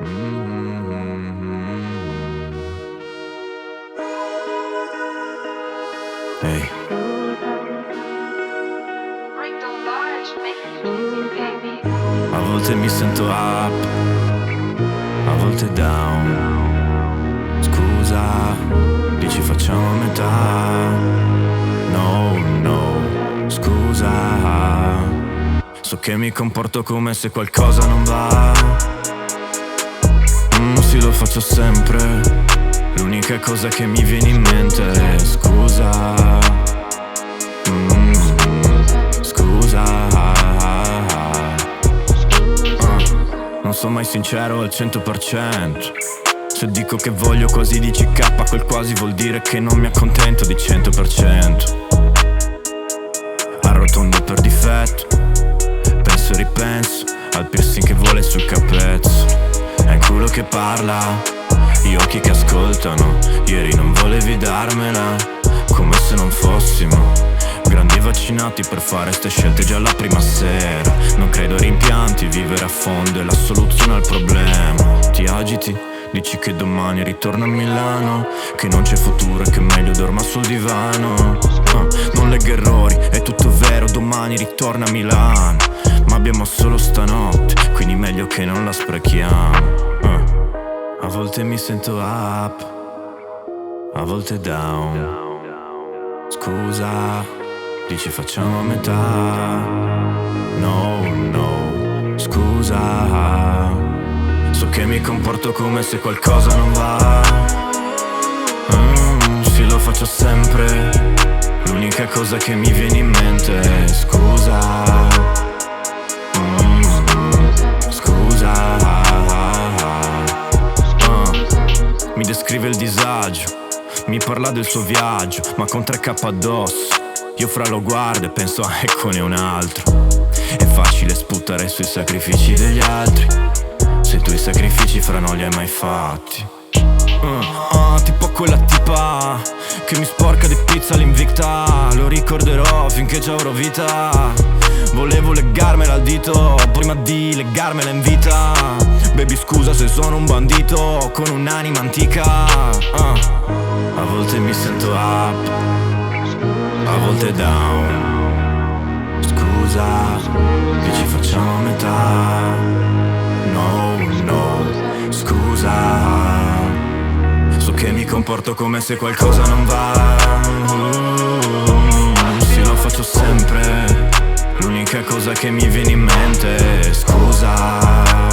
Ehi. A volte mi sento up, a volte down. Scusa, dici facciamo a metà. No, scusa. So che mi comporto come se qualcosa non va. Sì, lo faccio sempre. L'unica cosa che mi viene in mente è scusa. Scusa. Non sono mai sincero al 100%. Se dico che voglio quasi 10k, quel quasi vuol dire che non mi accontento di 100%. Arrotondo per difetto, penso e ripenso al piercing che vuole sul cappezzo. È il culo che parla, gli occhi che ascoltano. Ieri non volevi darmela, come se non fossimo grandi vaccinati per fare ste scelte già la prima sera. Non credo ai rimpianti, vivere a fondo è la soluzione al problema. Ti agiti, dici che domani ritorno a Milano, che non c'è futuro e che meglio dorma sul divano. Non leggo errori, è tutto vero, domani ritorno a Milano. Ma abbiamo solo stanotte, quindi meglio che non la sprechiamo. A volte mi sento up, a volte down. Scusa, dici facciamo a metà. No, scusa. So che mi comporto come se qualcosa non va. Sì, lo faccio sempre. L'unica cosa che mi viene in mente è scusa. Scusa. Mi descrive il disagio, mi parla del suo viaggio, ma con 3K addosso. Io fra lo guardo e penso eccone un altro. È facile sputare sui sacrifici degli altri, se tu i sacrifici fra non li hai mai fatti. Tipo quella tipa che mi sporca di pizza all'Invicta. Lo ricorderò finché ci avrò vita. Volevo legarmela al dito prima di legarmela in vita. Baby scusa se sono un bandito con un'anima antica. A volte mi sento up, a volte down. Scusa, dici facciamo a metà. No, scusa. So che mi comporto come se qualcosa non va. Sì, lo faccio sempre. L'unica cosa che mi viene in mente è scusa.